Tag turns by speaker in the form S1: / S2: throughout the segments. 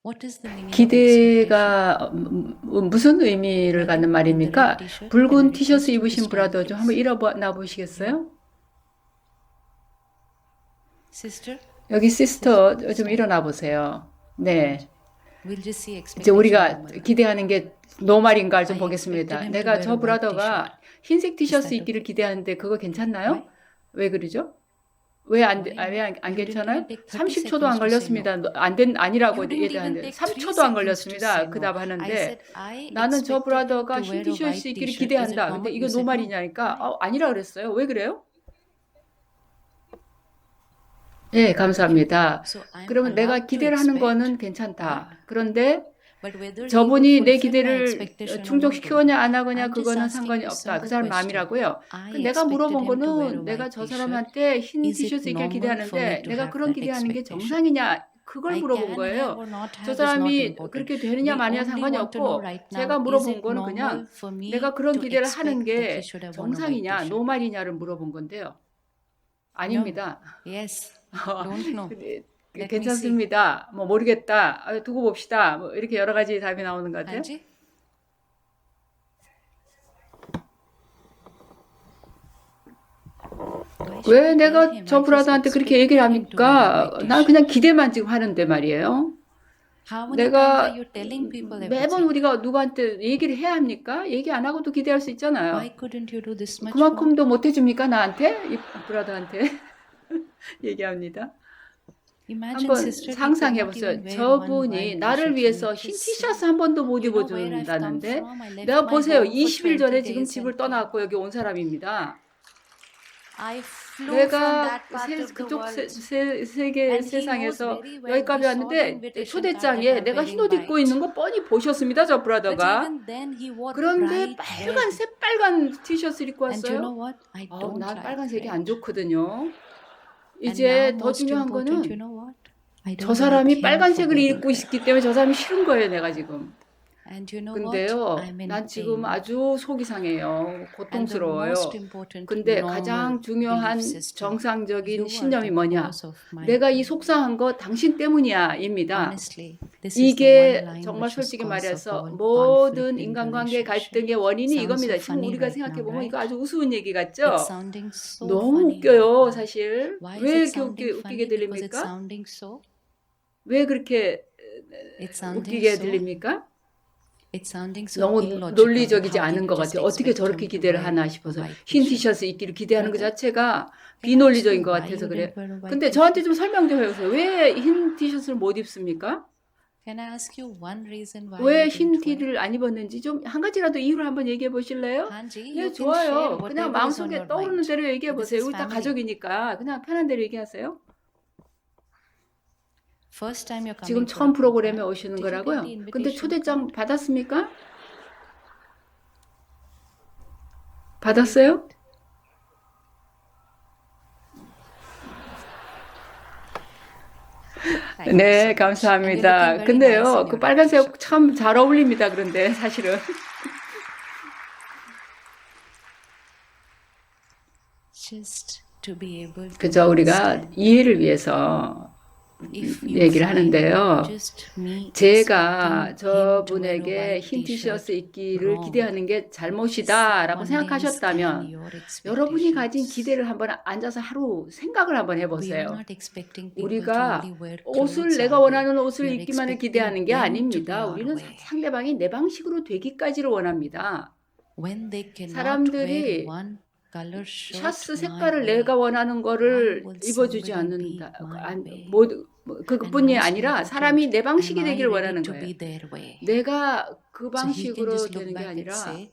S1: What is the meaning of expectation?
S2: 기대가 무슨 의미를 갖는 말입니까? 붉은 티셔츠 입으신 브라더 좀 한번 일어나 보시겠어요?
S1: Sister,
S2: 여기 시스터 좀 일어나 보세요. 네.
S1: we'll just see
S2: 이제
S1: expectation
S2: 우리가
S1: normal.
S2: 기대하는 게 노말인가 좀
S1: I
S2: 보겠습니다.
S1: expected him to
S2: 내가
S1: wear
S2: 저
S1: a white
S2: 브라더가 흰색 티셔츠 입기를 기대하는데 그거 괜찮나요?
S1: Why?
S2: 왜 그러죠? 왜 안
S1: Why?
S2: 안
S1: You didn't
S2: 괜찮아요?
S1: even take 30
S2: 30초도 안
S1: seconds to say no.
S2: 걸렸습니다. 아니라고
S1: You didn't even
S2: 얘기하는데
S1: take 3
S2: 3초도 안
S1: seconds to
S2: 걸렸습니다.
S1: say
S2: 그
S1: no. I
S2: 답하는데
S1: said I
S2: 나는 저
S1: expected him
S2: 브라더가
S1: to
S2: 흰
S1: wear a
S2: 티셔츠
S1: white
S2: 입기를
S1: t-shirt. Is it
S2: 기대한다. 근데
S1: normal?
S2: 이거
S1: You said no.
S2: 노말이냐니까
S1: Why?
S2: 아니라 그랬어요. 왜 그래요? 네, 감사합니다.
S1: So I'm
S2: 그러면 내가
S1: allowed to
S2: 기대를 하는
S1: expect,
S2: 거는 괜찮다. 그런데
S1: but whether he will
S2: 저분이 내
S1: fulfill my
S2: 기대를
S1: expectation or not,
S2: 충족시키느냐 안 하느냐
S1: I'm just
S2: 그거는
S1: asking
S2: 상관이
S1: you a
S2: 없다. 그
S1: simple
S2: 사람
S1: question.
S2: 마음이라고요.
S1: I
S2: 내가
S1: expected
S2: 물어본
S1: him to wear a
S2: 거는 내가
S1: white
S2: 저
S1: t-shirt.
S2: 사람한테 흰
S1: Is it
S2: 티셔츠 입기를
S1: normal for me
S2: 기대하는데
S1: to
S2: 내가
S1: have
S2: 그런
S1: that
S2: 기대하는 게
S1: expectation?
S2: 정상이냐 그걸
S1: I
S2: 물어본
S1: can
S2: 거예요.
S1: have or not
S2: 저
S1: have is not
S2: 사람이
S1: important.
S2: 그렇게 되느냐
S1: We
S2: 마느냐
S1: only
S2: 상관이
S1: want to know
S2: 없고
S1: right now,
S2: 제가
S1: is
S2: 물어본
S1: it
S2: 거는
S1: normal
S2: 그냥
S1: for me
S2: 내가 그런
S1: to
S2: 기대를 하는
S1: expect that
S2: 게
S1: he should have worn a white
S2: 정상이냐
S1: t-shirt?
S2: 노말이냐를 물어본 건데요.
S1: No.
S2: 아닙니다.
S1: Yes. Don't know. Let me see.
S2: 괜찮습니다. 뭐 모르겠다. 두고 봅시다. 뭐 이렇게 여러 가지 답이 나오는 것 같아요.
S1: Angie? Why should
S2: 왜
S1: I tell
S2: 내가
S1: him?
S2: 저
S1: I just
S2: 브라더한테 그렇게
S1: expected
S2: 얘기를
S1: him to wear a
S2: 합니까?
S1: white
S2: 난
S1: t-shirt.
S2: 그냥 기대만 지금 하는데 말이에요.
S1: How many times are
S2: 내가
S1: you telling people
S2: 매번
S1: everything?
S2: 우리가 누구한테 얘기를 해야 합니까? 얘기 안 하고도 기대할 수 있잖아요.
S1: Why couldn't you do this much more?
S2: 그만큼도 못 해줍니까? 나한테? 이 브라더한테 얘기합니다.
S1: Imagine,
S2: 한번
S1: sister, he could
S2: 상상해
S1: not
S2: 보세요.
S1: even wear one
S2: 저분이
S1: white
S2: 나를
S1: t-shirt for
S2: 위해서
S1: me.
S2: 흰
S1: Just
S2: 티셔츠
S1: see.
S2: 한 번도 못
S1: You know where I've come
S2: 입어준다는데
S1: from? I left
S2: 내가
S1: my
S2: 보세요.
S1: home for
S2: 20일
S1: 20
S2: 전에 지금
S1: days
S2: 집을
S1: and came.
S2: 떠나고 여기 온 사람입니다.
S1: I flew from
S2: 내가
S1: that part of the
S2: 그쪽
S1: world.
S2: 세계
S1: And he knows
S2: 세상에서
S1: very well.
S2: 여기까지
S1: He saw the
S2: 왔는데
S1: invitation card that
S2: 초대장에
S1: I'm
S2: 내가 흰 옷
S1: wearing
S2: 입고 있는
S1: white.
S2: 거 뻔히 보셨습니다. 저
S1: But
S2: 브라더가.
S1: even then, he wore
S2: 그런데
S1: bright red.
S2: 새빨간 티셔츠 입고
S1: And you know
S2: 왔어요.
S1: what? I don't
S2: 난
S1: like
S2: 빨간색이
S1: red.
S2: 안 좋거든요.
S1: And now,
S2: 이제 더
S1: most
S2: 중요한
S1: important, you
S2: 거는
S1: know what? I
S2: 저
S1: don't like
S2: 사람이
S1: him for
S2: 빨간색을
S1: wearing
S2: 입고
S1: red.
S2: 있기 때문에 저 사람이 싫은 거예요, 내가 지금.
S1: And you know what?
S2: 근데요,
S1: I'm in
S2: 난 지금
S1: pain.
S2: 아주 속이 상해요.
S1: And the
S2: 고통스러워요.
S1: most important
S2: 근데
S1: normal
S2: 가장 중요한
S1: belief system.
S2: 정상적인
S1: You are
S2: 신념이
S1: the
S2: 뭐냐?
S1: cause of my
S2: 내가 이
S1: pain.
S2: 속상한 거 당신 때문이야, 입니다.
S1: Honestly, this is the one
S2: 이게
S1: line
S2: 정말
S1: which is
S2: 솔직히
S1: cause of
S2: 말해서
S1: all
S2: 모든
S1: conflict in
S2: 인간관계
S1: relationship.
S2: 갈등의 원인이
S1: Sounds so
S2: 이겁니다. 지금
S1: funny
S2: 우리가
S1: right
S2: 생각해
S1: now,
S2: 보면 이거
S1: right?
S2: 아주 우스운 얘기
S1: It's
S2: 같죠?
S1: sounding so
S2: 너무
S1: funny right
S2: 웃겨요,
S1: now.
S2: 사실.
S1: Why is
S2: 왜
S1: it
S2: 이렇게
S1: sounding
S2: 웃기게
S1: funny? Because it's
S2: 들립니까?
S1: sounding so.
S2: 왜 그렇게
S1: It's sounding
S2: 웃기게
S1: so.
S2: 들립니까?
S1: It's sounding so
S2: 너무
S1: illogical.
S2: 논리적이지
S1: How can
S2: 않은
S1: you
S2: 것
S1: just
S2: 같아요. 어떻게
S1: expect
S2: 저렇게
S1: him to
S2: 기대를
S1: wear
S2: 하나
S1: a
S2: 싶어서
S1: white
S2: 흰
S1: t-shirt?
S2: 티셔츠 입기를 기대하는 그
S1: Brother,
S2: 자체가
S1: can I ask
S2: 비논리적인
S1: you
S2: 것
S1: why
S2: 같아서
S1: you
S2: 그래요.
S1: didn't wear a white
S2: 근데 저한테
S1: t-shirt?
S2: 좀 설명 좀 해보세요. 왜 흰 티셔츠를 못 입습니까?
S1: Can I ask you one reason why
S2: 왜
S1: you
S2: 흰
S1: didn't wear?
S2: 티를 안 입었는지 좀 한 가지라도 이유를 한번 얘기해 보실래요?
S1: Angie,
S2: 네,
S1: you can share
S2: 좋아요. 그냥
S1: whatever is on
S2: 마음속에
S1: your
S2: 떠오르는
S1: mind.
S2: 대로 얘기해
S1: This
S2: 보세요.
S1: is
S2: 우리 다
S1: family.
S2: 가족이니까 그냥 편한 대로 얘기하세요.
S1: First time you're
S2: 지금
S1: coming for
S2: 처음
S1: a
S2: 프로그램에
S1: program.
S2: 오시는
S1: Did you get
S2: 거라고요.
S1: the
S2: 근데
S1: invitation
S2: 초대장
S1: card?
S2: 받았습니까? 받았어요?
S1: Thank you
S2: 네,
S1: so much. And you're looking
S2: 감사합니다.
S1: very nice
S2: 근데요,
S1: in
S2: 그
S1: your red
S2: 빨간색
S1: t-shirt.
S2: 참 잘 어울립니다. 그런데 사실은
S1: Just to be able to
S2: 그저 우리가
S1: understand.
S2: 이해를 위해서
S1: If you
S2: 얘기를
S1: find
S2: 하는데요.
S1: just me
S2: 제가
S1: expecting him to wear a
S2: 저분에게
S1: white
S2: 흰
S1: t-shirt
S2: 티셔츠 입기를
S1: wrong,
S2: 기대하는 게 잘못이다 라고
S1: someone can
S2: 생각하셨다면
S1: your
S2: 여러분이 가진
S1: expectations.
S2: 기대를 한번 앉아서 하루 생각을 한번
S1: We are
S2: 해보세요.
S1: not expecting people to
S2: 우리가
S1: only wear
S2: 옷을
S1: clothes
S2: 내가
S1: our way.
S2: 원하는 옷을
S1: We are
S2: 입기만을
S1: expecting
S2: 기대하는 게
S1: them to be
S2: 아닙니다.
S1: our
S2: 우리는
S1: way.
S2: 상대방이 내 방식으로 되기까지를 원합니다.
S1: When they cannot wear
S2: 사람들이
S1: one color shirt
S2: 샤스
S1: my
S2: 색깔을
S1: way,
S2: 내가 원하는 거를
S1: why will
S2: 입어주지
S1: somebody be
S2: 않는다.
S1: my way? And
S2: 그뿐이
S1: most
S2: 아니라 사람이
S1: important,
S2: 내 방식이
S1: am I
S2: 되기를
S1: ready
S2: 원하는
S1: to
S2: 거예요.
S1: be their way?
S2: 내가 그
S1: So he can
S2: 방식으로
S1: just look
S2: 되는 게
S1: back and
S2: 아니라
S1: say,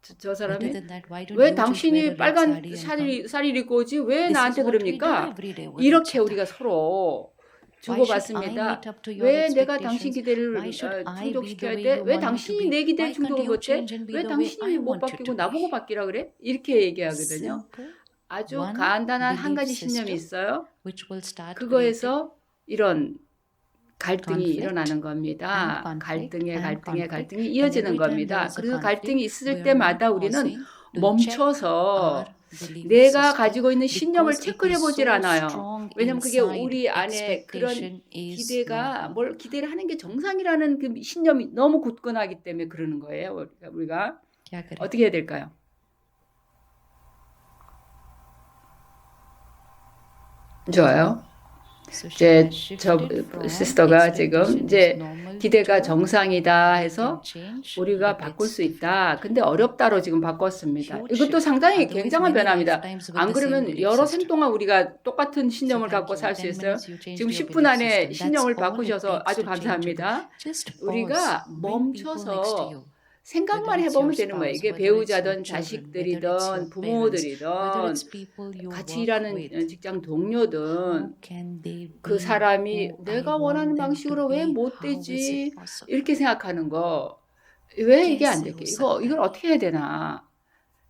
S2: 저
S1: better
S2: 사람이
S1: than that, why don't
S2: 왜
S1: you just wear a
S2: 당신이
S1: red
S2: 빨간
S1: sari and come?
S2: 쌀을 입고 오지? 왜
S1: This is
S2: 나한테
S1: what we do
S2: 그럽니까?
S1: every day with each
S2: 이렇게
S1: other.
S2: 우리가 서로
S1: Why should I
S2: 주고받습니다.
S1: meet up to your
S2: 왜 내가 당신
S1: expectations?
S2: 기대를
S1: Why should I be the
S2: 충족시켜야
S1: way
S2: 돼?
S1: you
S2: 왜
S1: want me to
S2: 당신이
S1: be?
S2: 내 기대에
S1: Why can't
S2: 충족을
S1: you
S2: 못해?
S1: change and be
S2: 왜
S1: the way
S2: 당신이
S1: I
S2: 못
S1: want you
S2: 바뀌고
S1: to
S2: 나보고
S1: be?
S2: 바뀌라 그래? 이렇게 얘기하거든요.
S1: Simple,
S2: 아주
S1: one
S2: 간단한 한
S1: belief
S2: 가지 신념이
S1: system
S2: 있어요.
S1: which will start creating
S2: 그거에서 이런 갈등이
S1: conflict
S2: 일어나는 겁니다.
S1: and conflict
S2: 갈등에
S1: and
S2: 갈등에
S1: conflict.
S2: 갈등이
S1: And
S2: 이어지는
S1: every time there
S2: 겁니다.
S1: is a
S2: 그래서
S1: conflict,
S2: 갈등이
S1: we
S2: 있을
S1: are not
S2: 때마다 우리는
S1: pausing to check
S2: 멈춰서
S1: our
S2: 내가 가지고 있는 신념을 체크해 보질 않아요. 왜냐면 그게 우리 안에 그런 기대가 뭘 기대를 하는 게 정상이라는 그 신념이 너무 굳건하기 때문에 그러는 거예요. 우리가 어떻게 해야 될까요? 좋아요. 이제 저 시스터가 지금 이제 기대가 정상이다 해서 우리가 바꿀 수 있다. 근데 어렵다로 지금 바꿨습니다. 이것도 상당히 굉장한 변화입니다. 안 그러면 여러 생 동안 우리가 똑같은 신념을 갖고 살 수 있어요. 지금 10분 안에 신념을 바꾸셔서 아주 감사합니다. 우리가 멈춰서 생각만 해보면 되는 거예요. 이게 배우자든 자식들이든 부모들이든 같이 일하는 직장 동료든 그 사람이 내가 원하는 방식으로 왜 못 되지? 이렇게 생각하는 거. 왜 이게 안 될게? 이걸 어떻게 해야 되나?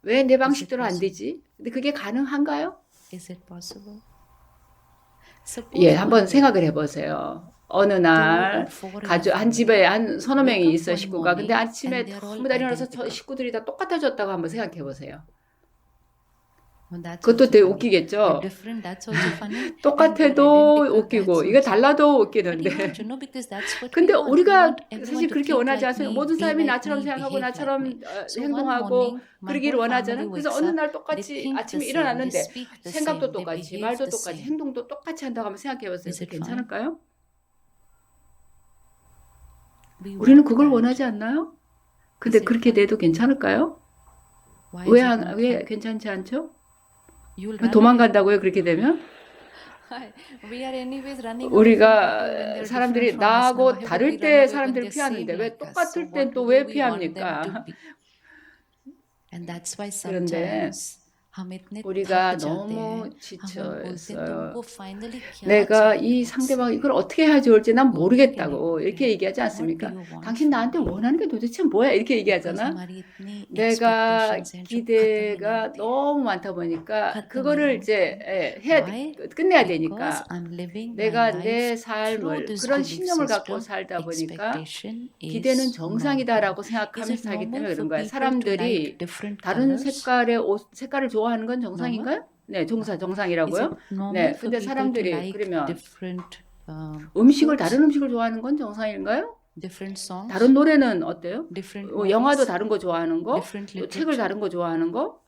S2: 왜 내 방식대로 안 되지? 근데 그게 가능한가요? 예, 한번 생각을 해보세요. 어느 날 한 집에 한 서너 명이 있어 식구가. 근데 아침에 너무 다 일어나서 저 식구들이 다 똑같아졌다고 한번 생각해 보세요. 그것도 되게 웃기겠죠? 똑같아도 웃기고 이거 달라도 웃기는데 근데 우리가 사실 그렇게 원하지 않아요. 모든 사람이 나처럼 생각하고 나처럼 행동하고 그러기를 원하잖아요. 그래서 어느 날 똑같이 아침에 일어났는데 생각도 똑같이 말도 똑같이 행동도 똑같이 한다고 한번 생각해 보세요. 괜찮을까요? 우리는 그걸 원하지 않나요? 근데 그렇게 돼도 괜찮을까요? 왜 괜찮지 않죠? 도망간다고요? 그렇게 되면? 우리가 사람들이 나하고 다를 때 사람들을 피하는데 왜 똑같을 땐 또 왜 피합니까? 그런데 우리가 너무 지쳐 있어요. 내가 이 상대방 이걸 어떻게 해야 좋을지 난 모르겠다고 이렇게 얘기하지 않습니까? 당신 나한테 원하는 게 도대체 뭐야? 이렇게 얘기하잖아. 내가 기대가 너무 많다 보니까 그거를 이제 끝내야 되니까 내가 내 삶을 그런 신념을 갖고 살다 보니까 기대는 정상이다라고 생각하면서 살기 때문에 그런 거야. 사람들이 다른 색깔의 색깔을 좋아하는 건 정상인가요? 네, 정상이라고요? 네, 근데 사람들이 그러면 다른 음식을 좋아하는 건 정상인가요? 다른 노래는 어때요? 영화도 다른 거 좋아하는 거, 또 책을 다른 거 좋아하는 거,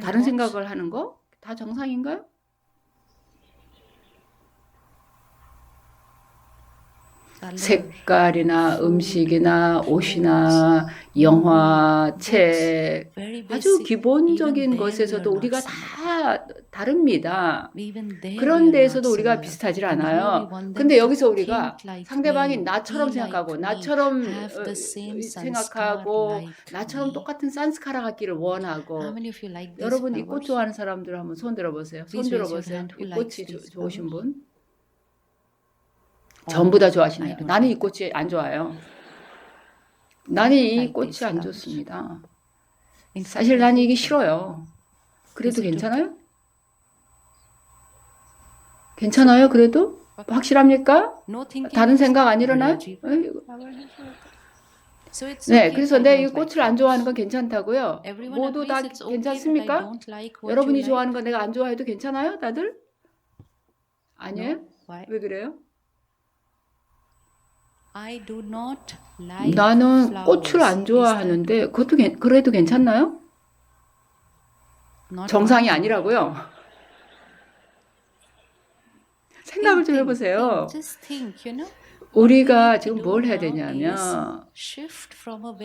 S2: 다른 생각을 하는 거, 다 정상인가요? 색깔이나 음식이나 옷이나 영화, 책, 아주 기본적인 것에서도 우리가 다 다릅니다. 그런 데에서도 우리가 비슷하지 않아요. 근데 여기서 우리가 상대방이 나처럼 생각하고 나처럼 생각하고 나처럼 똑같은 산스카라 같기를 원하고 여러분 이 꽃 좋아하는 사람들 한번 손 들어보세요. 손 들어보세요. 이 꽃이 좋으신 분? 전부 다 좋아하시네요. 나는 이 꽃이 안 좋아요. 나는 이 꽃이 안 좋습니다. 사실 나는 이게 싫어요. 그래도 괜찮아요? 괜찮아요? 그래도? 확실합니까? 다른 생각 안 일어나요? 네, 그래서 내 이 꽃을 안 좋아하는 건 괜찮다고요? 모두 다 괜찮습니까? 여러분이 좋아하는 건 내가 안 좋아해도 괜찮아요? 다들? 아니에요? 왜 그래요? 나는 꽃을 안 좋아하는데 그래도 괜찮나요? 정상이 아니라고요? 생각을 좀 해보세요. 우리가 지금 뭘 해야 되냐면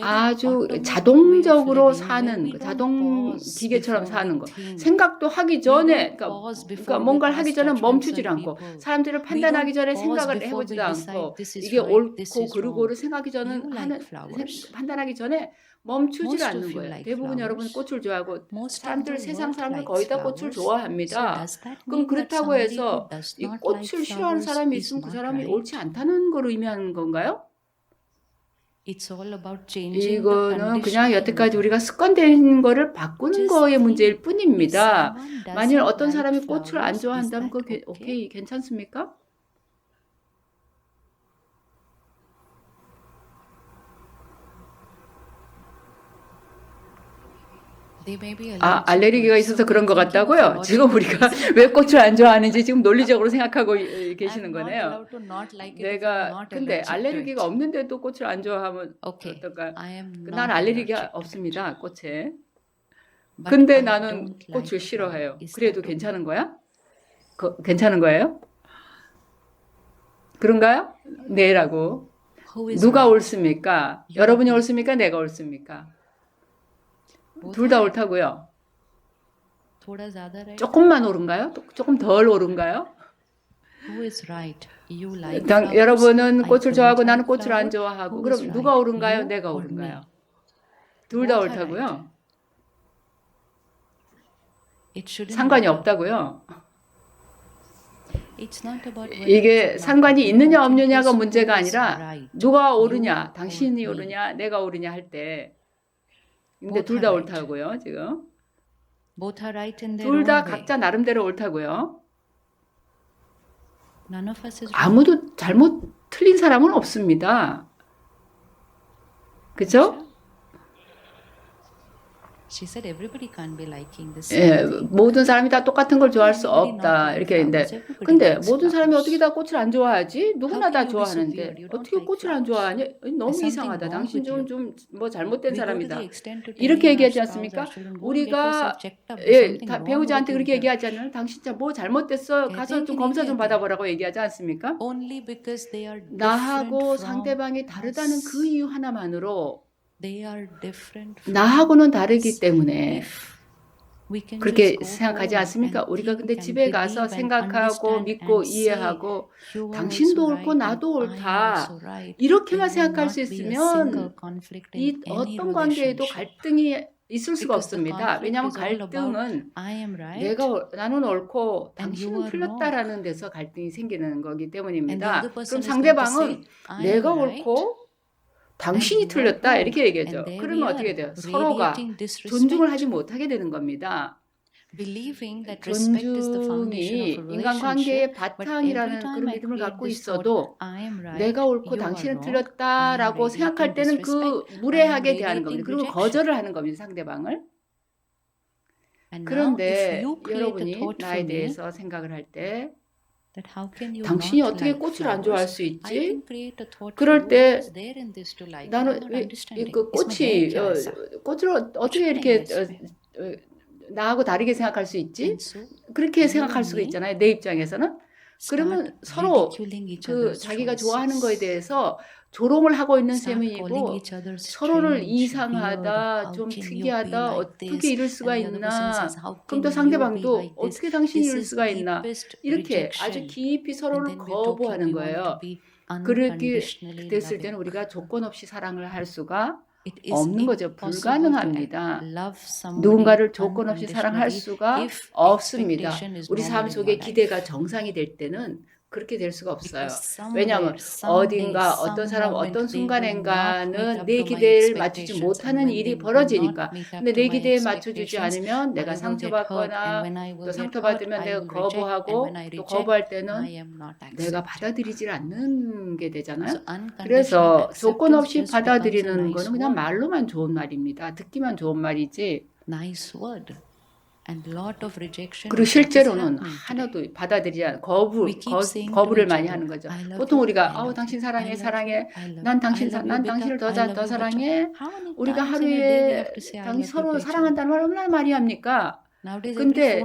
S2: 아주 자동적으로 사는 거, 자동 기계처럼 사는 거. 생각도 하기 전에, 그러니까 뭔가를 하기 전에 멈추질 않고 사람들을 판단하기 전에 생각을 해보지도 않고 이게 옳고 그르고를 판단하기 전에 멈추질 않는 거예요. 대부분 여러분 꽃을 좋아하고 세상 사람들 거의 다 꽃을 좋아합니다. 그럼 그렇다고 해서 이 꽃을 싫어하는 사람이 있으면 그 사람이 옳지 않다는 걸 의미하는 건가요? 이거는 그냥 여태까지 우리가 습관된 거를 바꾸는 거의 문제일 뿐입니다. 만일 어떤 사람이 꽃을 안 좋아한다면 그거 오케이, 괜찮습니까? 알레르기가 있어서 그런 것 같다고요? 지금 우리가 왜 꽃을 안 좋아하는지 지금 논리적으로 생각하고 계시는 거네요. 근데 알레르기가 없는데도 꽃을 안 좋아하면 어떨까요? 난 알레르기가 없습니다, 꽃에. 근데 나는 꽃을 싫어해요. 그래도 괜찮은 거야? 괜찮은 거예요? 그런가요? 네라고. 누가 옳습니까? 여러분이 옳습니까? 내가 옳습니까? 둘 다 옳다고요. 조금만 옳은가요? 조금 덜 옳은가요? 여러분은 꽃을 좋아하고 나는 꽃을 안 좋아하고 그럼 누가 옳은가요? 내가 옳은가요? 둘 다 옳다고요? 상관이 없다고요? 이게 상관이 있느냐 없느냐가 문제가 아니라 누가 옳으냐, 당신이 옳으냐, 내가 옳으냐 할 때 근데 둘 다 옳다고요, 지금. 둘 다 각자 나름대로 옳다고요. 아무도 잘못 틀린 사람은 없습니다. 그죠? 모든 사람이 다 똑같은 걸 좋아할 수 없다. 이렇게 했는데, 근데 모든 사람이 어떻게 다 꽃을 안 좋아하지? 누구나 다 좋아하는데 어떻게 꽃을 안 좋아하니? 너무 이상하다. 당신 좀 뭐 잘못된 사람이다. 이렇게 얘기하지 않습니까? 우리가 배우자한테 그렇게 얘기하지 않나요? 당신 뭐 잘못됐어. 가서 좀 검사 좀 받아보라고 얘기하지 않습니까? 나하고 상대방이 다르다는 그 이유 하나만으로 나하고는 다르기 때문에 그렇게 생각하지 않습니까? 우리가 근데 집에 가서 생각하고 믿고 이해하고 당신도 옳고 나도 옳다 이렇게만 생각할 수 있으면 이 어떤 관계에도 갈등이 있을 수가 없습니다. 왜냐하면 갈등은 나는 옳고 당신은 틀렸다라는 데서 갈등이 생기는 거기 때문입니다. 그럼 상대방은 내가 옳고 당신이 틀렸다 이렇게 얘기하죠. 그러면 어떻게 돼요? 서로가 존중을 하지 못하게 되는 겁니다. 존중이 인간관계의 바탕이라는 그런 믿음을 갖고 있어도 내가 옳고 당신은 틀렸다라고 생각할 때는 그 무례하게 대하는 겁니다. 그리고 거절을 하는 겁니다. 상대방을. 그런데 여러분이 나에 대해서 생각을 할 때 당신이 어떻게 꽃을 안 좋아할 수 있지? 그럴 때 나는 꽃을 어떻게 이렇게 나하고 다르게 생각할 수 있지? 그렇게 생각할 수가 있잖아요. 내 입장에서는. 그러면 서로 그 자기가 좋아하는 거에 대해서 조롱을 하고 있는 셈이고 서로를 이상하다, 좀 특이하다, 어떻게 이럴 수가 있나. 그럼 또 상대방도 어떻게 당신이 이럴 수가 있나. 이렇게 아주 깊이 서로를 거부하는 거예요. 그렇게 됐을 때는 우리가 조건 없이 사랑을 할 수가 없는 거죠. 불가능합니다. 누군가를 조건 없이 사랑할 수가 없습니다. 우리 삶 속에 기대가 정상이 될 때는 그렇게 될 수가 없어요. 왜냐하면 어딘가 어떤 사람 어떤 순간인가는 내 기대를 맞추지 못하는 일이 벌어지니까. 근데 내 기대에 맞춰주지 않으면 내가 상처받거나 또 상처받으면 내가 거부하고 또 거부할 때는 내가 받아들이질 않는 게 되잖아요. 그래서 조건 없이 받아들이는 거는 그냥 말로만 좋은 말입니다. 듣기만 좋은 말이지. 그리고 실제로는 하나도 받아들이지 않고 거부를 많이 하는 거죠. 보통 우리가 당신 사랑해 난 당신을 더 사랑해. 우리가 하루에 서로 사랑한다는 말 얼마나 많이 합니까? 근데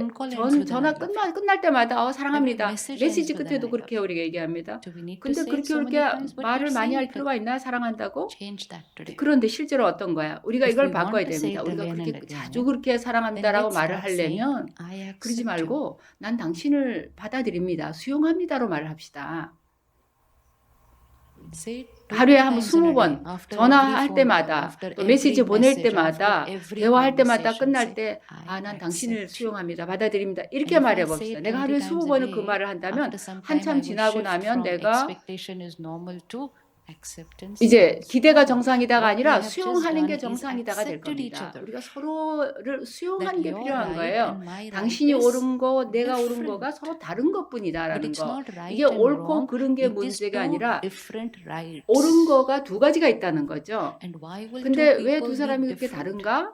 S2: 전화 끝날 때마다 사랑합니다. 메시지 끝에도 그렇게 우리가 얘기합니다. 근데 그렇게 말을 많이 할 필요가 있나요? 사랑한다고? 그런데 실제로 어떤 거야? 우리가 이걸 바꿔야 됩니다. 우리가 그렇게 자주 그렇게 사랑한다라고 말을 하려면 그러지 말고 난 당신을 받아들입니다. 수용합니다로 말을 합시다. 하루에 한 20번 전화할 때마다 또 메시지 보낼 때마다 대화할 때마다 끝날 때 난 당신을 수용합니다. 받아들입니다. 이렇게 말해 봅시다. 내가 하루에 20번을 그 말을 한다면 한참 지나고 나면 내가 이제 기대가 정상이다가 아니라 수용하는 게 정상이다가 될 겁니다. 우리가 서로를 수용하는 게 필요한 거예요. 당신이 옳은 거, 내가 옳은 거가 서로 다른 것뿐이다라는 거. 이게 옳고 그른 게 문제가 아니라 옳은 거가 두 가지가 있다는 거죠. 근데 왜 두 사람이 그렇게 다른가?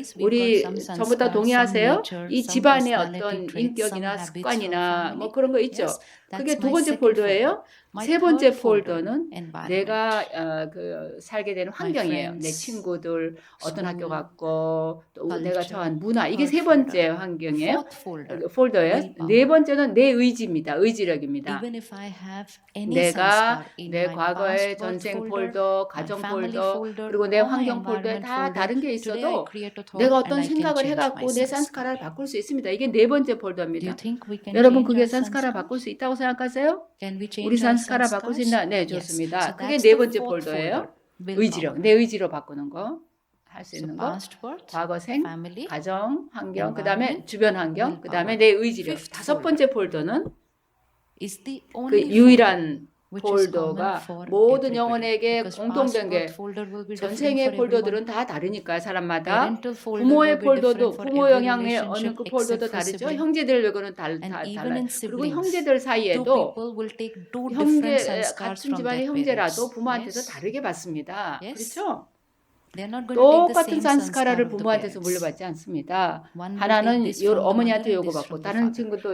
S2: 우리 전부 다 동의하세요? 이 집안의 어떤 인격이나 습관이나 뭐 그런 거 있죠. 그게 두 번째 폴더예요.
S1: My
S2: 세 번째
S1: third folder,
S2: 폴더는
S1: environment.
S2: 내가 살게 되는 환경이에요. 내
S1: friends,
S2: 친구들, 어떤 학교
S1: school,
S2: 갔고, 또 내가
S1: culture.
S2: 처한 문화. 이게
S1: Third
S2: 세 번째
S1: folder.
S2: 환경이에요.
S1: Fourth folder,
S2: 폴더예요.
S1: willpower.
S2: 네 번째는 내 의지입니다. 의지력입니다.
S1: Even if I have any
S2: 내가
S1: sanskar in
S2: 내
S1: my
S2: 과거의
S1: past birth
S2: 전생
S1: folder,
S2: 폴더,
S1: my
S2: 가정
S1: family
S2: 폴더,
S1: folder,
S2: 그리고 내
S1: or my
S2: 환경 폴더에
S1: environment
S2: 다
S1: folder,
S2: 다른 게
S1: today I
S2: 있어도
S1: create a thought
S2: 내가
S1: and
S2: 어떤
S1: I can
S2: 생각을
S1: change
S2: 해갖고
S1: my
S2: 내
S1: sanskar.
S2: 산스카라를 바꿀 수 있습니다. 이게 네 번째
S1: Do you
S2: 폴더입니다.
S1: think we can
S2: 여러분
S1: change
S2: 그게
S1: our
S2: 산스카라
S1: sanskar?
S2: 바꿀 수 있다고 생각하세요?
S1: Can we
S2: 우리
S1: change our
S2: 산스카라 바꿀 수 있나?
S1: sanskars?
S2: 네,
S1: Yes.
S2: 좋습니다.
S1: So
S2: 그게
S1: that's
S2: 네
S1: the
S2: 번째
S1: fourth
S2: 폴더예요.
S1: folder.
S2: 의지력,
S1: Willpower.
S2: 내 의지로 바꾸는 거, 할 수
S1: So
S2: 있는 거.
S1: past birth,
S2: 과거생,
S1: family,
S2: 가정, 환경, 그 다음에
S1: environment,
S2: 주변 환경, 그 다음에
S1: willpower.
S2: 내 의지력.
S1: Fifth
S2: 다섯
S1: folder
S2: 번째 폴더는
S1: is the
S2: 그
S1: only folder
S2: 유일한
S1: which is common
S2: 폴더가
S1: for
S2: 모든
S1: everybody.
S2: 영혼에게
S1: Because past
S2: 공통된 게
S1: birth folder will be different
S2: 전생의
S1: for everyone.
S2: 폴더들은 다 다르니까요, 사람마다.
S1: Parental folder
S2: 부모의
S1: will be different
S2: 폴더도
S1: for
S2: 부모
S1: every
S2: 영향에 어느
S1: relationship
S2: 그
S1: except
S2: 폴더도
S1: for
S2: 다르죠.
S1: sibling.
S2: 형제들 외고는 다
S1: And even
S2: 달라요.
S1: in
S2: 그리고
S1: siblings,
S2: 형제들
S1: two
S2: 사이에도
S1: people will take two different sanskars
S2: 같은
S1: from
S2: 집안의
S1: their
S2: 형제라도
S1: parents.
S2: 부모한테서
S1: Yes?
S2: 다르게 받습니다.
S1: Yes?
S2: 그렇죠?
S1: They're not going to take the
S2: 똑같은
S1: same sanskar
S2: 산스카라를
S1: of the
S2: 부모한테서
S1: parents.
S2: 물려받지 않습니다.
S1: One will
S2: 하나는
S1: take this from the
S2: 어머니한테
S1: mother and this
S2: 요구받고
S1: from the
S2: 다른
S1: father.
S2: 친구도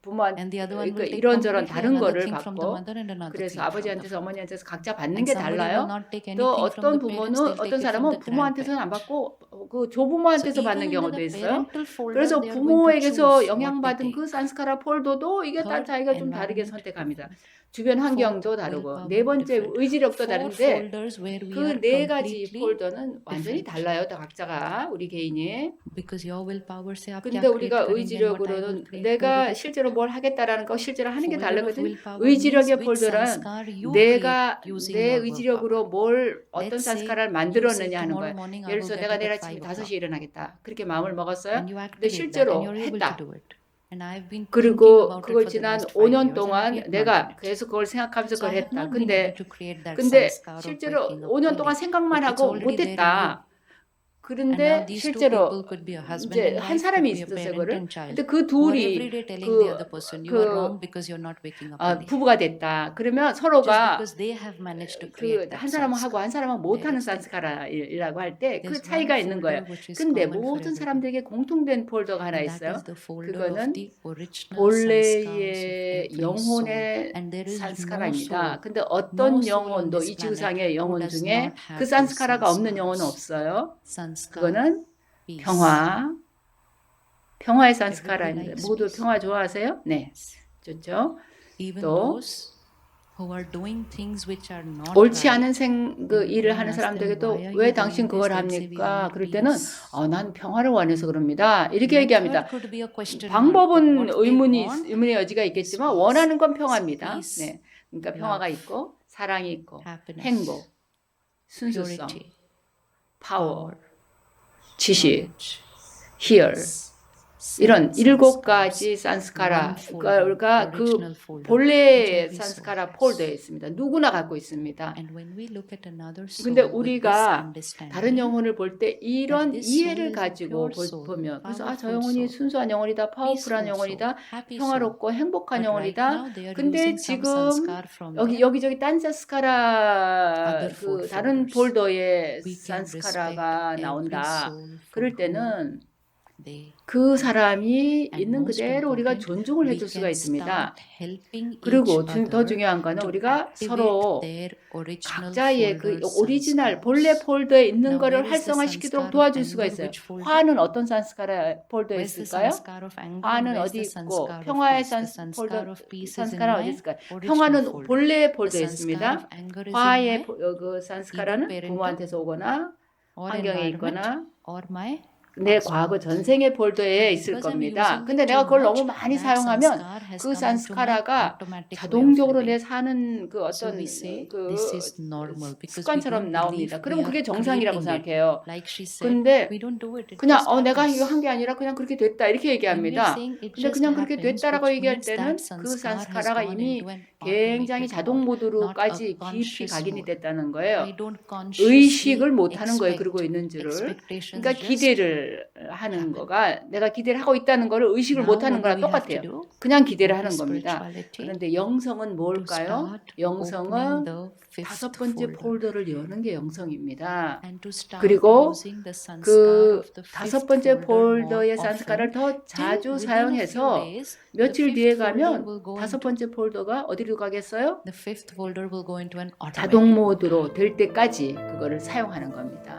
S2: 부모한테
S1: And the other one
S2: 그러니까
S1: will take
S2: 이런저런
S1: completely
S2: 다른
S1: another
S2: 거를
S1: thing from the
S2: 받고
S1: mother and another
S2: 그래서
S1: thing from the
S2: 아버지한테서
S1: father.
S2: 어머니한테서 각자 받는
S1: And
S2: 게
S1: somebody will
S2: 달라요.
S1: not take
S2: 또
S1: anything from
S2: 어떤
S1: the parents,
S2: 부모는
S1: they'll
S2: 어떤
S1: take it from
S2: 사람은
S1: the
S2: 부모한테서는 안
S1: grandparents.
S2: 받고 그
S1: So
S2: 조부모한테서
S1: even
S2: 받는
S1: into
S2: 경우도
S1: the
S2: 있어요.
S1: parental folder,
S2: 그래서
S1: they are going to
S2: 부모에게서
S1: choose what they
S2: 영향받은
S1: take.
S2: 그 산스카라 폴더도 이게 다
S1: Third,
S2: 자기가 좀 다르게
S1: environment
S2: 선택합니다.
S1: different.
S2: 주변
S1: Fourth,
S2: 환경도 다르고
S1: willpower
S2: 네 번째
S1: different.
S2: 의지력도
S1: Four
S2: 다른데
S1: folders where we
S2: 그
S1: are
S2: 네 가지
S1: completely
S2: 폴더는 완전히
S1: different.
S2: 달라요. 다 각자가 우리 개인이.
S1: Because your willpower say आप क्या
S2: 근데
S1: create
S2: 우리가
S1: करेंगे and what I will
S2: 의지력으로는
S1: create will be
S2: 내가
S1: different.
S2: 실제로 뭘 하겠다라는 거 실제로 하는 게
S1: Folder of
S2: 다르거든.
S1: willpower means
S2: 의지력의
S1: which
S2: 폴더는
S1: sanskar you
S2: 내가
S1: create using
S2: 내
S1: your willpower.
S2: 의지력으로 뭘 어떤
S1: Let's say
S2: 산스카라를
S1: you say
S2: 만들었느냐 하는
S1: tomorrow
S2: 거예요.
S1: morning I
S2: 예를
S1: will
S2: 들어서
S1: get
S2: 내가
S1: up
S2: 내일
S1: at
S2: 아침
S1: 5 o'clock
S2: 5시에 일어나겠다. 그렇게 마음을 먹었어요.
S1: and you
S2: 근데
S1: activate that and
S2: 실제로
S1: you're able to
S2: 했다.
S1: do it. And I've been thinking
S2: 그리고
S1: about it
S2: 그걸
S1: for the
S2: 지난
S1: last 5
S2: 5년
S1: years and I've
S2: 동안
S1: yet not done
S2: 내가
S1: it.
S2: 계속 그걸 생각하면서
S1: So
S2: 그걸
S1: I have
S2: 했다.
S1: not been able
S2: 근데
S1: to create that
S2: 근데
S1: sanskar of
S2: 실제로
S1: waking up
S2: 5년 동안
S1: early.
S2: 생각만
S1: But it's
S2: 하고
S1: already there in you.
S2: 못했다.
S1: And now
S2: 그런데
S1: these two
S2: 실제로
S1: people could be a husband
S2: 이제
S1: and
S2: 한
S1: wife,
S2: 사람이
S1: could be a
S2: 있었어요,
S1: parent
S2: 그거를.
S1: and child,
S2: 근데 그
S1: who are
S2: 둘이
S1: every day telling the other
S2: 그,
S1: person, you are wrong
S2: 그
S1: because you're not waking up
S2: 아,
S1: early.
S2: 부부가 됐다. 그러면
S1: Just
S2: 서로가
S1: because they have managed to
S2: 그
S1: create that
S2: 한 사람은 하고
S1: sanskar.
S2: 한 사람은
S1: There
S2: 못하는
S1: is there.
S2: 산스카라라고 할 때 그
S1: There's one
S2: 차이가 있는
S1: folder
S2: 거예요.
S1: which is
S2: 근데
S1: common for
S2: 모든
S1: everyone.
S2: 사람들에게 공통된 폴더가 하나
S1: And that
S2: 있어요.
S1: is the folder of
S2: 그거는
S1: the original sanskars of
S2: 본래의
S1: every soul.
S2: 영혼의
S1: And there is no
S2: 산스카라입니다.
S1: soul,
S2: 근데
S1: no
S2: 어떤
S1: soul on
S2: 영혼도
S1: this
S2: 이
S1: planet
S2: 지구상의
S1: who
S2: 영혼
S1: does
S2: 중에
S1: not
S2: 그
S1: have these
S2: 산스카라가 없는 영혼은
S1: sanskars.
S2: 없어요.
S1: Sanskar,
S2: 그거는
S1: peace.
S2: 평화, 평화의
S1: Everybody
S2: 산스카라입니다.
S1: likes
S2: 모두
S1: peace.
S2: 평화 좋아하세요? 네, 좋죠.
S1: Even
S2: 또
S1: those who are doing things which are not
S2: 옳지
S1: right,
S2: 않은 그 일을 하는
S1: ask them,
S2: 사람들에게도
S1: why are
S2: 왜
S1: you
S2: 당신
S1: doing
S2: 그걸
S1: this? They'll say, we
S2: 합니까?
S1: want
S2: 그럴 때는
S1: peace.
S2: 난 평화를 원해서 그럽니다. 이렇게 얘기합니다.
S1: Method could be a question mark, but
S2: 방법은
S1: what they want
S2: 의문의 여지가 있겠지만
S1: is
S2: 원하는 건
S1: peace.
S2: 평화입니다.
S1: Peace,
S2: 네, 그러니까
S1: love,
S2: 평화가 있고 사랑이 있고
S1: happiness,
S2: 행복, 순수성,
S1: purity,
S2: 파워,
S1: power,
S2: 지식,
S1: knowledge,
S2: 희열 이런
S1: sense
S2: 7가지
S1: sanskars. One
S2: 산스카라가
S1: folder,
S2: 그
S1: original folder, which
S2: 본래의
S1: every soul
S2: 산스카라
S1: has.
S2: 폴더에 있습니다. 누구나 갖고 있습니다.
S1: And when we look at another soul
S2: 근데
S1: with this
S2: 우리가 다른
S1: understanding,
S2: 영혼을 볼 때 이런
S1: that this soul
S2: 이해를
S1: is a
S2: 가지고
S1: pure soul,
S2: 보면 그래서 저
S1: powerful
S2: 영혼이
S1: soul,
S2: 순수한 영혼이다, 파워풀한
S1: peaceful soul,
S2: 영혼이다,
S1: happy soul.
S2: 평화롭고 행복한
S1: But right
S2: 영혼이다.
S1: now they are
S2: 근데
S1: using some
S2: 지금
S1: sanskar from there.
S2: 여기저기 딴 산스카라
S1: Other four
S2: 그 다른
S1: folders.
S2: 폴더의
S1: We can
S2: 산스카라가
S1: respect
S2: 나온다.
S1: every soul for
S2: 그럴
S1: whom
S2: 때는
S1: they
S2: 그 사람이
S1: and
S2: 있는
S1: most
S2: 그대로 우리가
S1: important,
S2: 존중을
S1: we
S2: 해줄 수가
S1: can
S2: 있습니다.
S1: start helping
S2: 그리고
S1: each
S2: 더
S1: other
S2: 중요한 거는
S1: to
S2: 우리가
S1: activate
S2: 서로
S1: their original
S2: 각자의 그
S1: folder's
S2: 오리지널
S1: sanskars.
S2: 본래 폴더에 있는
S1: Now,
S2: 거를
S1: where is the
S2: 활성화시키도록
S1: sanskar of
S2: 도와줄 수가
S1: anger?
S2: 있어요.
S1: Which folder?
S2: 화는 어떤 산스카라 폴더에
S1: Where's the
S2: 있을까요?
S1: sanskar of anger?
S2: 화는
S1: Where's
S2: 어디
S1: the
S2: 있고
S1: sanskar of
S2: 평화의
S1: peace? The
S2: 산스
S1: sanskar
S2: 폴더
S1: of peace is in
S2: 산스카라 어디
S1: my
S2: 있을까요?
S1: original
S2: 평화는
S1: folder.
S2: 본래
S1: The
S2: 폴더에
S1: sanskar
S2: 있습니다.
S1: of anger is in
S2: 화의
S1: my
S2: 그 산스카라는
S1: parental
S2: 부모한테서 오거나
S1: or
S2: 환경에
S1: environment
S2: 있거나
S1: or my
S2: 내
S1: past
S2: 과거
S1: birth.
S2: 전생의 폴더에 있을
S1: Because I'm
S2: 겁니다.
S1: using
S2: 근데
S1: it
S2: 내가
S1: too
S2: 그걸 너무
S1: much,
S2: 많이
S1: that
S2: 사용하면
S1: sanskar has
S2: 그
S1: come into my
S2: 산스카라가
S1: automatic way of
S2: 자동적으로 내
S1: living.
S2: 사는 그
S1: So
S2: 어떤
S1: we say
S2: 그
S1: this is normal because we
S2: 습관처럼
S1: don't
S2: 나옵니다.
S1: believe we
S2: 그럼
S1: are
S2: 그게 정상이라고
S1: creating it.
S2: 생각해요.
S1: Like she said,
S2: 근데
S1: we don't do it. It
S2: 그냥
S1: just
S2: 내가 이거
S1: happens.
S2: 한 게 아니라 그냥 그렇게 됐다 이렇게
S1: When we are
S2: 얘기합니다.
S1: saying it
S2: 근데
S1: just
S2: 그냥 그렇게
S1: happens,
S2: 됐다라고
S1: which
S2: 얘기할
S1: means
S2: 때는
S1: that
S2: 그
S1: sanskar has
S2: 산스카라가
S1: gone
S2: 이미
S1: into an
S2: 굉장히
S1: automated
S2: 자동
S1: mode, not a
S2: 모드로까지 깊이
S1: conscious
S2: 각인이
S1: mode.
S2: 됐다는 거예요.
S1: I don't consciously
S2: 의식을 못하는 거예요.
S1: expect
S2: 그러고 있는 줄을.
S1: expectations
S2: 그러니까
S1: just
S2: 기대를 기대를 하는 거가 내가 기대를 하고 있다는 거를 의식을
S1: Now
S2: 못 하는
S1: what
S2: 거랑
S1: do we have to
S2: 똑같아요.
S1: do?
S2: 그냥 기대를
S1: What
S2: 하는
S1: is
S2: 겁니다.
S1: spirituality?
S2: 그런데 영성은
S1: To
S2: 뭘까요?
S1: start
S2: 영성은
S1: opening the
S2: 다섯
S1: fifth
S2: 번째
S1: folder
S2: 폴더를 여는 게 영성입니다.
S1: and to start
S2: 그리고
S1: using the sanskar
S2: 그
S1: of the
S2: 다섯
S1: fifth
S2: 번째
S1: folder more
S2: 폴더의
S1: often
S2: 산스카를 더
S1: till
S2: 자주
S1: within a few
S2: 사용해서
S1: days the
S2: 며칠
S1: fifth
S2: 뒤에
S1: folder
S2: 가면
S1: will go
S2: 다섯
S1: into
S2: 번째 폴더가 어디로 가겠어요?
S1: the fifth folder will go into an
S2: 자동
S1: automatic mode.
S2: 모드로 될 때까지 그거를 사용하는 겁니다.